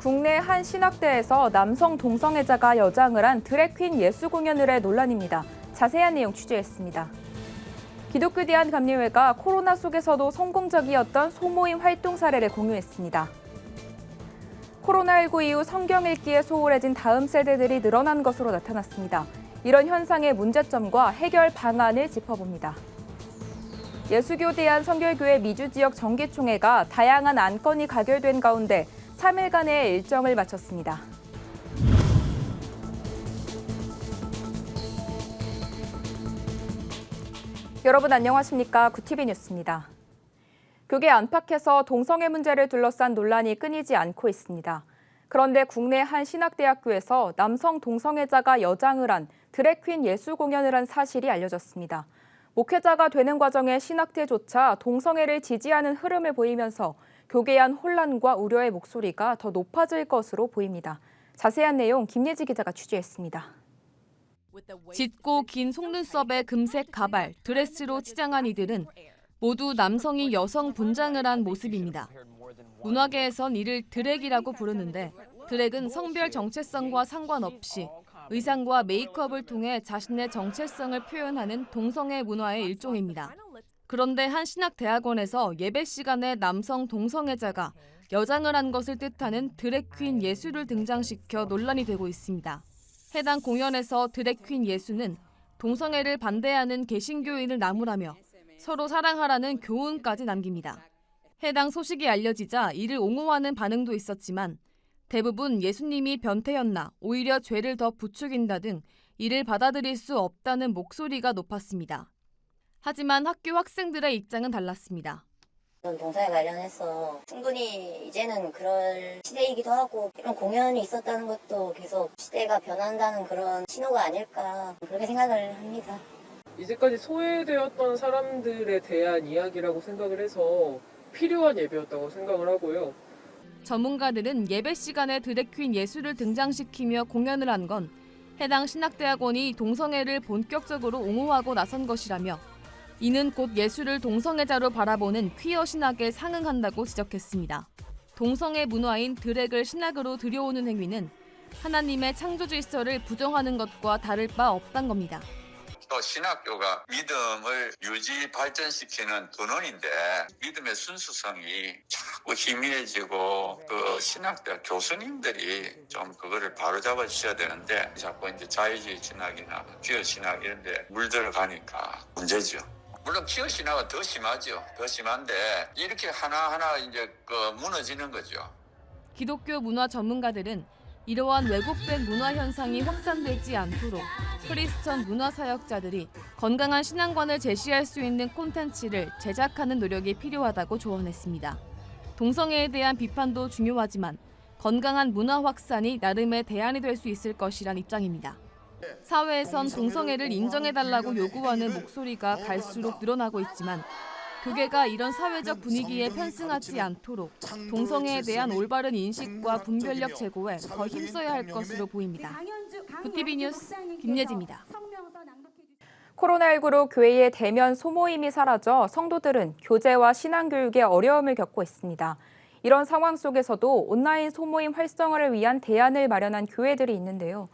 국내 한 신학대에서 남성 동성애자가 여장을 한 드래퀸 예수 공연을 해 논란입니다. 자세한 내용 취재했습니다. 기독교 대한감리회가 코로나 속에서도 성공적이었던 소모임 활동 사례를 공유했습니다. 코로나19 이후 성경 읽기에 소홀해진 다음 세대들이 늘어난 것으로 나타났습니다. 이런 현상의 문제점과 해결 방안을 짚어봅니다. 예수교 대한선결교회 미주지역 정기총회가 다양한 안건이 가결된 가운데 3일간의 일정을 마쳤습니다. 여러분 안녕하십니까? 구티비 뉴스입니다. 교계 안팎에서 동성애 문제를 둘러싼 논란이 끊이지 않고 있습니다. 그런데 국내 한 신학대학교에서 남성 동성애자가 여장을 한 드래퀸 예수 공연을 한 사실이 알려졌습니다. 목회자가 되는 과정에 신학대조차 동성애를 지지하는 흐름을 보이면서 교계에 한 혼란과 우려의 목소리가 더 높아질 것으로 보입니다. 자세한 내용 김예지 기자가 취재했습니다. 짙고 긴 속눈썹에 금색 가발, 드레스로 치장한 이들은 모두 남성이 여성 분장을 한 모습입니다. 문화계에선 이를 드랙이라고 부르는데 드랙은 성별 정체성과 상관없이 의상과 메이크업을 통해 자신의 정체성을 표현하는 동성애 문화의 일종입니다. 그런데 한 신학대학원에서 예배 시간에 남성 동성애자가 여장을 한 것을 뜻하는 드래퀸 예수를 등장시켜 논란이 되고 있습니다. 해당 공연에서 드래퀸 예수는 동성애를 반대하는 개신교인을 나무라며 서로 사랑하라는 교훈까지 남깁니다. 해당 소식이 알려지자 이를 옹호하는 반응도 있었지만 대부분 예수님이 변태였나 오히려 죄를 더 부추긴다 등 이를 받아들일 수 없다는 목소리가 높았습니다. 하지만 학교 학생들의 입장은 달랐습니다. 동성애 관련해서 충분히 이제는 그럴 시대이기도 하고 이런 공연이 있었다는 것도 계속 시대가 변한다는 그런 신호가 아닐까 그렇게 생각을 합니다. 이제까지 소외되었던 사람들에 대한 이야기라고 생각을 해서 필요한 예배였다고 생각을 하고요. 전문가들은 예배 시간에 드래퀸 예수를 등장시키며 공연을 한 건 해당 신학대학원이 동성애를 본격적으로 옹호하고 나선 것이라며 이는 곧 예수를 동성애자로 바라보는 퀴어 신학에 상응한다고 지적했습니다. 동성애 문화인 드랙을 신학으로 들여오는 행위는 하나님의 창조 질서를 부정하는 것과 다를 바 없단 겁니다. 또 신학교가 믿음을 유지 발전시키는 근원인데 믿음의 순수성이 자꾸 희미해지고 그 신학대 교수님들이 좀 그거를 바로잡아 주셔야 되는데 자꾸 이제 자유주의 신학이나 퀴어 신학 이런 데 물들어가니까 문제죠. 물론 퀴어 신학은 더 심하죠. 더 심한데 이렇게 하나하나 이제 무너지는 거죠. 기독교 문화 전문가들은 이러한 왜곡된 문화 현상이 확산되지 않도록 크리스천 문화 사역자들이 건강한 신앙관을 제시할 수 있는 콘텐츠를 제작하는 노력이 필요하다고 조언했습니다. 동성애에 대한 비판도 중요하지만 건강한 문화 확산이 나름의 대안이 될 수 있을 것이란 입장입니다. 사회에선 동성애를 인정해달라고 요구하는 목소리가 갈수록 늘어나고 있지만 교계가 이런 사회적 분위기에 편승하지 않도록 동성애에 대한 올바른 인식과 분별력 제고에 더 힘써야 할 것으로 보입니다. 구티비 뉴스 김예지입니다. 코로나19로 교회의 대면 소모임이 사라져 성도들은 교제와 신앙교육에 어려움을 겪고 있습니다. 이런 상황 속에서도 온라인 소모임 활성화를 위한 대안을 마련한 교회들이 있는데요.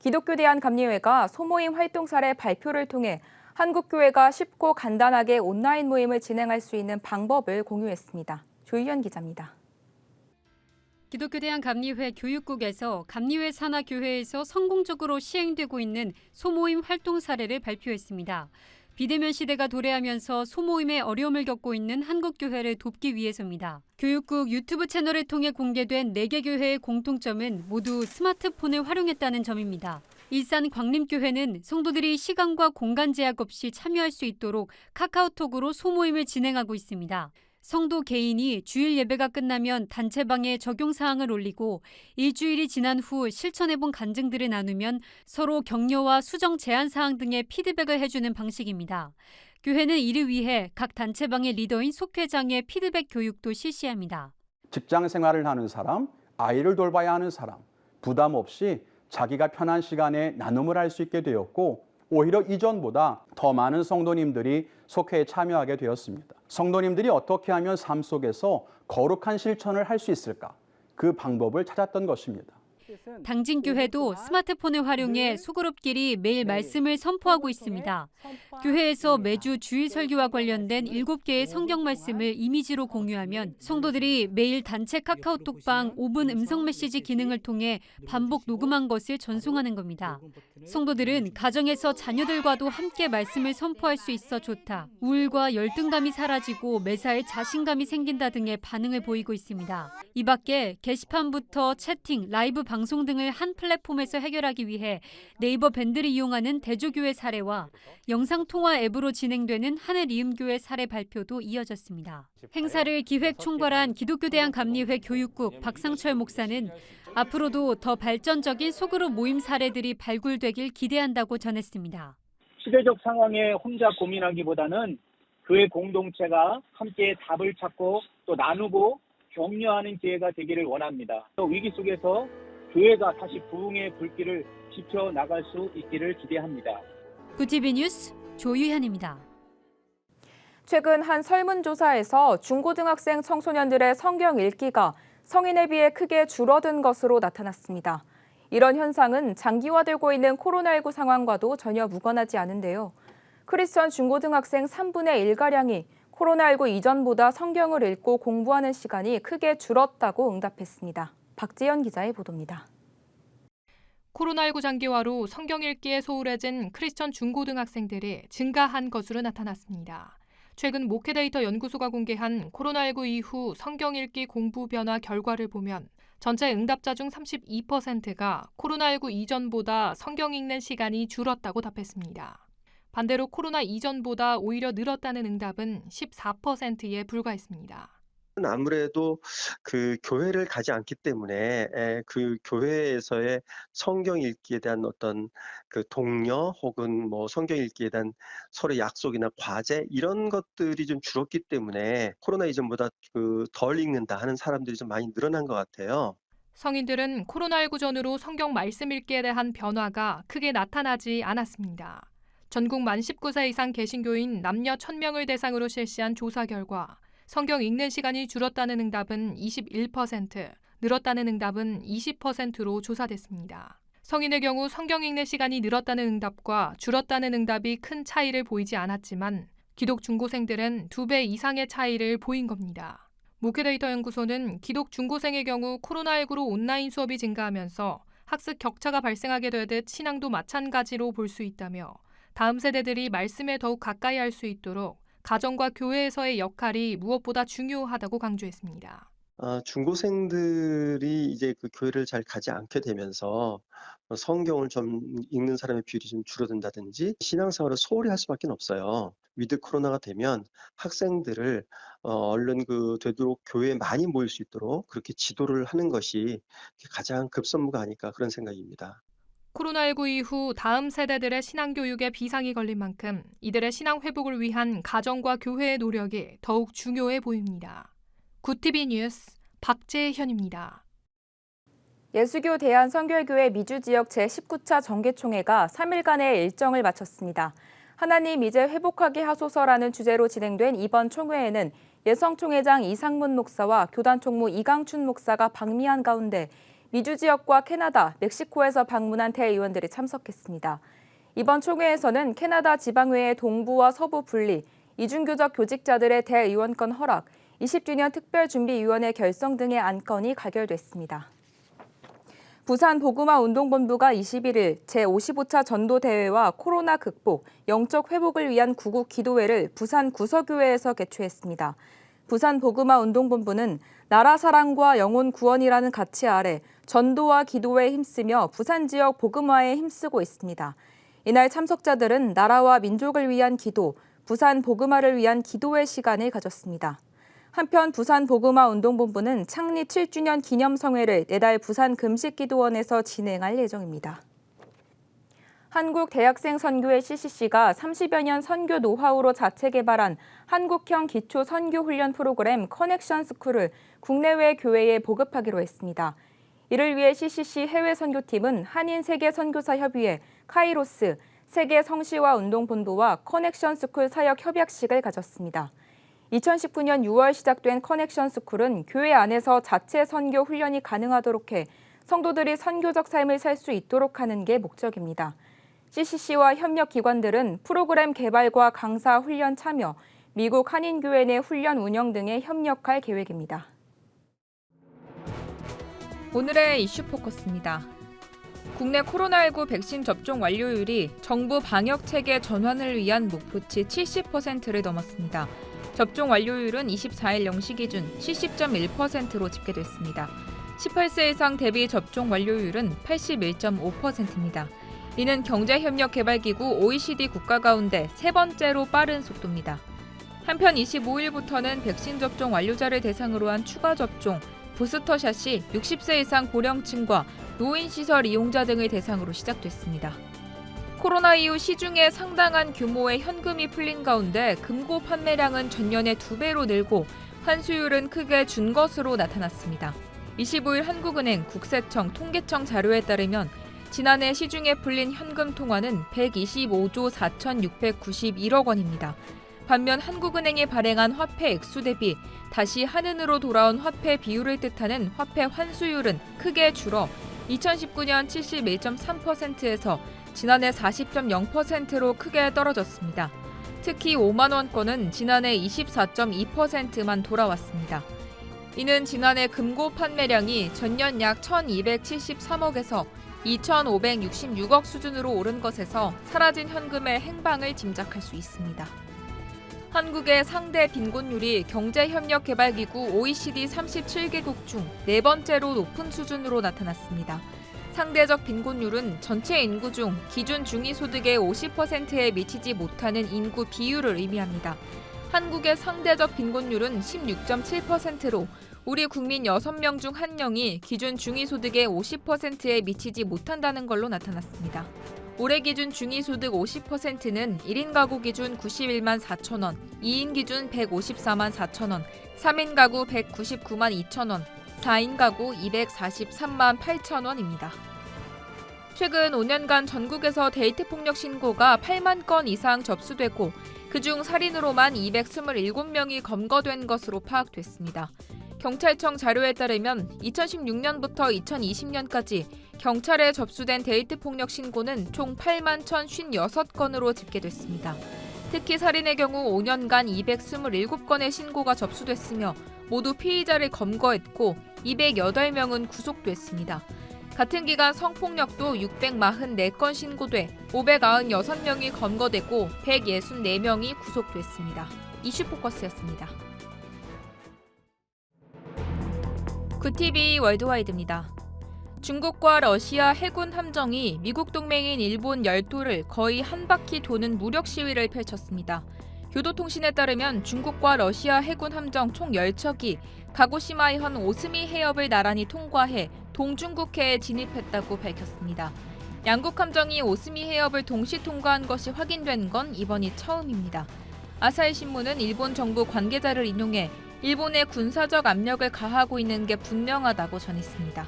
기독교 대한감리회가 소모임 활동 사례 발표를 통해 한국교회가 쉽고 간단하게 온라인 모임을 진행할 수 있는 방법을 공유했습니다. 조희연 기자입니다. 기독교 대한감리회 교육국에서 감리회 산하 교회에서 성공적으로 시행되고 있는 소모임 활동 사례를 발표했습니다. 비대면 시대가 도래하면서 소모임에 어려움을 겪고 있는 한국교회를 돕기 위해서입니다. 교육국 유튜브 채널을 통해 공개된 4개 교회의 공통점은 모두 스마트폰을 활용했다는 점입니다. 일산 광림교회는 성도들이 시간과 공간 제약 없이 참여할 수 있도록 카카오톡으로 소모임을 진행하고 있습니다. 성도 개인이 주일 예배가 끝나면 단체방에 적용사항을 올리고 일주일이 지난 후 실천해본 간증들을 나누면 서로 격려와 수정 제한사항 등의 피드백을 해주는 방식입니다. 교회는 이를 위해 각 단체방의 리더인 속회장의 피드백 교육도 실시합니다. 직장 생활을 하는 사람, 아이를 돌봐야 하는 사람, 부담 없이 자기가 편한 시간에 나눔을 할 수 있게 되었고 오히려 이전보다 더 많은 성도님들이 속회에 참여하게 되었습니다. 성도님들이 어떻게 하면 삶 속에서 거룩한 실천을 할 수 있을까? 그 방법을 찾았던 것입니다. 당진교회도 스마트폰을 활용해 소그룹끼리 매일 말씀을 선포하고 있습니다. 교회에서 매주 주일 설교와 관련된 7개의 성경 말씀을 이미지로 공유하면 성도들이 매일 단체 카카오톡방 5분 음성 메시지 기능을 통해 반복 녹음한 것을 전송하는 겁니다. 성도들은 가정에서 자녀들과도 함께 말씀을 선포할 수 있어 좋다. 우울과 열등감이 사라지고 매사에 자신감이 생긴다 등의 반응을 보이고 있습니다. 이 밖에 게시판부터 채팅, 라이브 방송 등을 한 플랫폼에서 해결하기 위해 네이버 밴드를 이용하는 대조교회 사례와 영상통화 앱으로 진행되는 하늘이음교회 사례 발표도 이어졌습니다. 행사를 기획 총괄한 기독교대한감리회 교육국 박상철 목사는 앞으로도 더 발전적인 소그룹 모임 사례들이 발굴되길 기대한다고 전했습니다. 시대적 상황에 혼자 고민하기보다는 교회 공동체가 함께 답을 찾고 또 나누고 격려하는 기회가 되기를 원합니다. 또 위기 속에서 교회가 다시 부흥의 불길을 지펴나갈 수 있기를 기대합니다. 구티비 뉴스 조유현입니다. 최근 한 설문조사에서 중고등학생 청소년들의 성경 읽기가 성인에 비해 크게 줄어든 것으로 나타났습니다. 이런 현상은 장기화되고 있는 코로나19 상황과도 전혀 무관하지 않은데요. 크리스천 중고등학생 3분의 1가량이 코로나19 이전보다 성경을 읽고 공부하는 시간이 크게 줄었다고 응답했습니다. 박지연 기자의 보도입니다. 코로나19 장기화로 성경 읽기에 소홀해진 크리스천 중고등학생들이 증가한 것으로 나타났습니다. 최근 목회데이터 연구소가 공개한 코로나19 이후 성경 읽기 공부 변화 결과를 보면 전체 응답자 중 32%가 코로나19 이전보다 성경 읽는 시간이 줄었다고 답했습니다. 반대로 코로나 이전보다 오히려 늘었다는 응답은 14%에 불과했습니다. 아무래도 그 교회를 가지 않기 때문에 그 교회에서의 성경 읽기에 대한 어떤 그 독려 혹은 뭐 성경 읽기에 대한 서로 약속이나 과제 이런 것들이 좀 줄었기 때문에 코로나 이전보다 그 덜 읽는다 하는 사람들이 좀 많이 늘어난 것 같아요. 성인들은 코로나19 전후로 성경 말씀 읽기에 대한 변화가 크게 나타나지 않았습니다. 전국 만 19세 이상 개신교인 남녀 1,000명을 대상으로 실시한 조사 결과 성경 읽는 시간이 줄었다는 응답은 21%, 늘었다는 응답은 20%로 조사됐습니다. 성인의 경우 성경 읽는 시간이 늘었다는 응답과 줄었다는 응답이 큰 차이를 보이지 않았지만 기독 중고생들은 2배 이상의 차이를 보인 겁니다. 목회데이터 연구소는 기독 중고생의 경우 코로나19로 온라인 수업이 증가하면서 학습 격차가 발생하게 되듯 신앙도 마찬가지로 볼 수 있다며 다음 세대들이 말씀에 더욱 가까이 할 수 있도록 가정과 교회에서의 역할이 무엇보다 중요하다고 강조했습니다. 중고생들이 이제 그 교회를 잘 가지 않게 되면서 성경을 좀 읽는 사람의 비율이 좀 줄어든다든지 신앙생활을 소홀히 할 수밖에 없어요. 위드 코로나가 되면 학생들을 얼른 되도록 교회에 많이 모일 수 있도록 그렇게 지도를 하는 것이 가장 급선무가 아닐까 그런 생각입니다. 코로나19 이후 다음 세대들의 신앙교육에 비상이 걸린 만큼 이들의 신앙 회복을 위한 가정과 교회의 노력이 더욱 중요해 보입니다. 구티비 뉴스 박재현입니다. 예수교 대한선교회교회 미주지역 제19차 정개총회가 3일간의 일정을 마쳤습니다. 하나님 이제 회복하게 하소서라는 주제로 진행된 이번 총회에는 예성총회장 이상문 목사와 교단총무 이강춘 목사가 방미한 가운데 미주 지역과 캐나다, 멕시코에서 방문한 대의원들이 참석했습니다. 이번 총회에서는 캐나다 지방회의 동부와 서부 분리, 이중교적 교직자들의 대의원권 허락, 20주년 특별준비위원회 결성 등의 안건이 가결됐습니다. 부산 복음화 운동본부가 21일 제55차 전도대회와 코로나 극복, 영적 회복을 위한 구국 기도회를 부산 구서교회에서 개최했습니다. 부산 복음화 운동본부는 나라 사랑과 영혼 구원이라는 가치 아래 전도와 기도에 힘쓰며 부산 지역 복음화에 힘쓰고 있습니다. 이날 참석자들은 나라와 민족을 위한 기도, 부산 복음화를 위한 기도의 시간을 가졌습니다. 한편 부산 복음화 운동본부는 창립 7주년 기념성회를 내달 부산 금식기도원에서 진행할 예정입니다. 한국대학생선교회 CCC가 30여 년 선교 노하우로 자체 개발한 한국형 기초 선교훈련 프로그램 커넥션 스쿨을 국내외 교회에 보급하기로 했습니다. 이를 위해 CCC 해외 선교팀은 한인 세계선교사협의회, 카이로스, 세계성시화 운동본부와 커넥션 스쿨 사역 협약식을 가졌습니다. 2019년 6월 시작된 커넥션 스쿨은 교회 안에서 자체 선교 훈련이 가능하도록 해 성도들이 선교적 삶을 살 수 있도록 하는 게 목적입니다. CCC와 협력기관들은 프로그램 개발과 강사 훈련 참여, 미국 한인교회 내 훈련 운영 등에 협력할 계획입니다. 오늘의 이슈 포커스입니다. 국내 코로나19 백신 접종 완료율이 정부 방역체계 전환을 위한 목표치 70%를 넘었습니다. 접종 완료율은 24일 0시 기준 70.1%로 집계됐습니다. 18세 이상 대비 접종 완료율은 81.5%입니다. 이는 경제협력개발기구 OECD 국가 가운데 세 번째로 빠른 속도입니다. 한편 25일부터는 백신 접종 완료자를 대상으로 한 추가 접종, 부스터샷이 60세 이상 고령층과 노인시설 이용자 등을 대상으로 시작됐습니다. 코로나 이후 시중에 상당한 규모의 현금이 풀린 가운데 금고 판매량은 전년의 2배로 늘고 환수율은 크게 준 것으로 나타났습니다. 25일 한국은행, 국세청, 통계청 자료에 따르면 지난해 시중에 풀린 현금 통화는 125조 4,691억 원입니다. 반면 한국은행이 발행한 화폐 액수 대비 다시 한은으로 돌아온 화폐 비율을 뜻하는 화폐 환수율은 크게 줄어 2019년 71.3%에서 지난해 40.0%로 크게 떨어졌습니다. 특히 5만 원권은 지난해 24.2%만 돌아왔습니다. 이는 지난해 금고 판매량이 전년 약 1,273억에서 2,566억 수준으로 오른 것에서 사라진 현금의 행방을 짐작할 수 있습니다. 한국의 상대 빈곤율이 경제협력개발기구 OECD 37개국 중 네 번째로 높은 수준으로 나타났습니다. 상대적 빈곤율은 전체 인구 중 기준 중위소득의 50%에 미치지 못하는 인구 비율을 의미합니다. 한국의 상대적 빈곤율은 16.7%로 우리 국민 6명 중 1명이 기준 중위소득의 50%에 미치지 못한다는 걸로 나타났습니다. 올해 기준 중위소득 50%는 1인 가구 기준 91만 4천 원, 2인 기준 154만 4천 원, 3인 가구 199만 2천 원, 4인 가구 243만 8천 원입니다. 최근 5년간 전국에서 데이트 폭력 신고가 8만 건 이상 접수되고 그중 살인으로만 227명이 검거된 것으로 파악됐습니다. 경찰청 자료에 따르면 2016년부터 2020년까지 경찰에 접수된 데이트 폭력 신고는 총 8만 1,056건으로 집계됐습니다. 특히 살인의 경우 5년간 227건의 신고가 접수됐으며 모두 피의자를 검거했고 208명은 구속됐습니다. 같은 기간 성폭력도 644건 신고돼 596명이 검거되고 164명이 구속됐습니다. 이슈포커스였습니다. 굿TV 월드와이드입니다. 중국과 러시아 해군 함정이 미국 동맹인 일본 열도를 거의 한 바퀴 도는 무력 시위를 펼쳤습니다. 교도통신에 따르면 중국과 러시아 해군 함정 총 10척이 가고시마현 오스미 해협을 나란히 통과해 동중국해에 진입했다고 밝혔습니다. 양국 함정이 오스미 해협을 동시 통과한 것이 확인된 건 이번이 처음입니다. 아사히 신문은 일본 정부 관계자를 인용해 일본의 군사적 압력을 가하고 있는 게 분명하다고 전했습니다.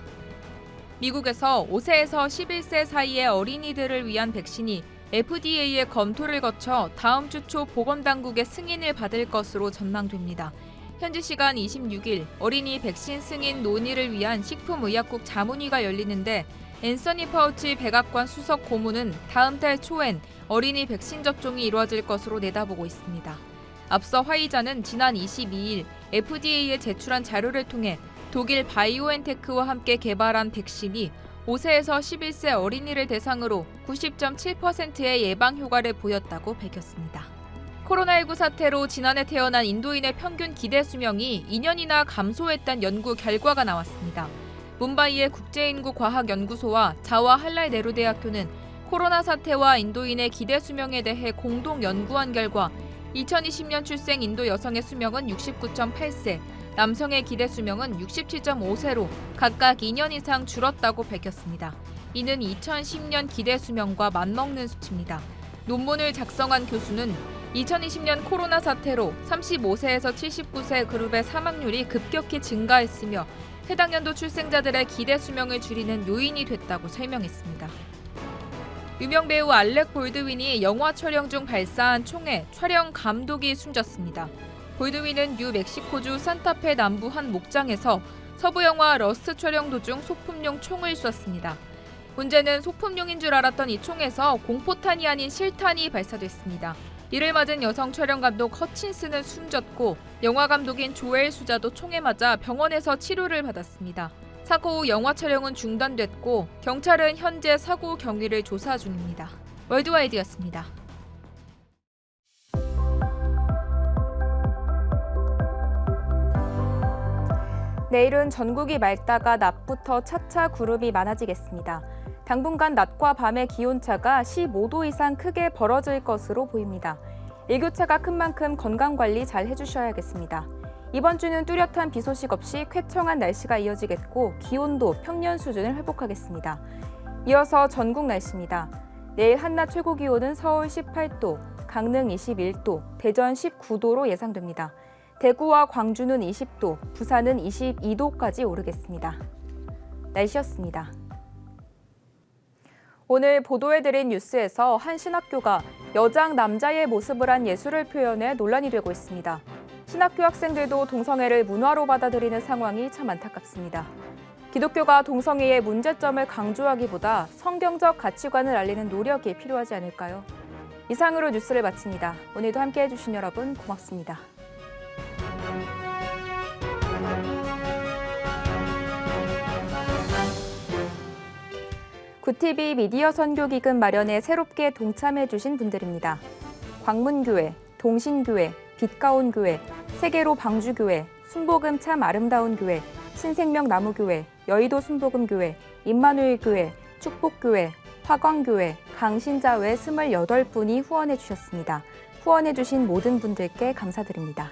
미국에서 5세에서 11세 사이의 어린이들을 위한 백신이 FDA의 검토를 거쳐 다음 주 초 보건당국의 승인을 받을 것으로 전망됩니다. 현지 시간 26일 어린이 백신 승인 논의를 위한 식품의약국 자문위가 열리는데 앤서니 파우치 백악관 수석 고문은 다음 달 초엔 어린이 백신 접종이 이루어질 것으로 내다보고 있습니다. 앞서 화이자는 지난 22일 FDA에 제출한 자료를 통해 독일 바이오엔테크와 함께 개발한 백신이 5세에서 11세 어린이를 대상으로 90.7%의 예방 효과를 보였다고 밝혔습니다. 코로나19 사태로 지난해 태어난 인도인의 평균 기대 수명이 2년이나 감소했다는 연구 결과가 나왔습니다. 뭄바이의 국제인구과학연구소와 자와할랄네루대학교는 코로나 사태와 인도인의 기대 수명에 대해 공동 연구한 결과 2020년 출생 인도 여성의 수명은 69.8세, 남성의 기대 수명은 67.5세로 각각 2년 이상 줄었다고 밝혔습니다. 이는 2010년 기대 수명과 맞먹는 수치입니다. 논문을 작성한 교수는 2020년 코로나 사태로 35세에서 79세 그룹의 사망률이 급격히 증가했으며 해당 연도 출생자들의 기대 수명을 줄이는 요인이 됐다고 설명했습니다. 유명 배우 알렉 볼드윈이 영화 촬영 중 발사한 총에 촬영 감독이 숨졌습니다. 볼드윈은 뉴멕시코주 산타페 남부 한 목장에서 서부 영화 러스트 촬영 도중 소품용 총을 쐈습니다. 문제는 소품용인 줄 알았던 이 총에서 공포탄이 아닌 실탄이 발사됐습니다. 이를 맞은 여성 촬영 감독 허친스는 숨졌고 영화 감독인 조엘 수자도 총에 맞아 병원에서 치료를 받았습니다. 사고 후 영화 촬영은 중단됐고 경찰은 현재 사고 경위를 조사 중입니다. 월드와이드였습니다. 내일은 전국이 맑다가 낮부터 차차 구름이 많아지겠습니다. 당분간 낮과 밤의 기온차가 15도 이상 크게 벌어질 것으로 보입니다. 일교차가 큰 만큼 건강관리 잘 해주셔야겠습니다. 이번 주는 뚜렷한 비 소식 없이 쾌청한 날씨가 이어지겠고 기온도 평년 수준을 회복하겠습니다. 이어서 전국 날씨입니다. 내일 한낮 최고 기온은 서울 18도, 강릉 21도, 대전 19도로 예상됩니다. 대구와 광주는 20도, 부산은 22도까지 오르겠습니다. 날씨였습니다. 오늘 보도해드린 뉴스에서 한 신학교가 여장 남자의 모습을 한 예술을 표현해 논란이 되고 있습니다. 신학교 학생들도 동성애를 문화로 받아들이는 상황이 참 안타깝습니다. 기독교가 동성애의 문제점을 강조하기보다 성경적 가치관을 알리는 노력이 필요하지 않을까요? 이상으로 뉴스를 마칩니다. 오늘도 함께해 주신 여러분 고맙습니다. 구TV 미디어 선교기금 마련에 새롭게 동참해 주신 분들입니다. 광문교회, 동신교회, 빛가온교회, 세계로 방주교회, 순복음 참 아름다운 교회, 신생명 나무교회, 여의도 순복음교회, 임마누엘교회, 축복교회, 화광교회, 강신자회 28분이 후원해 주셨습니다. 후원해 주신 모든 분들께 감사드립니다.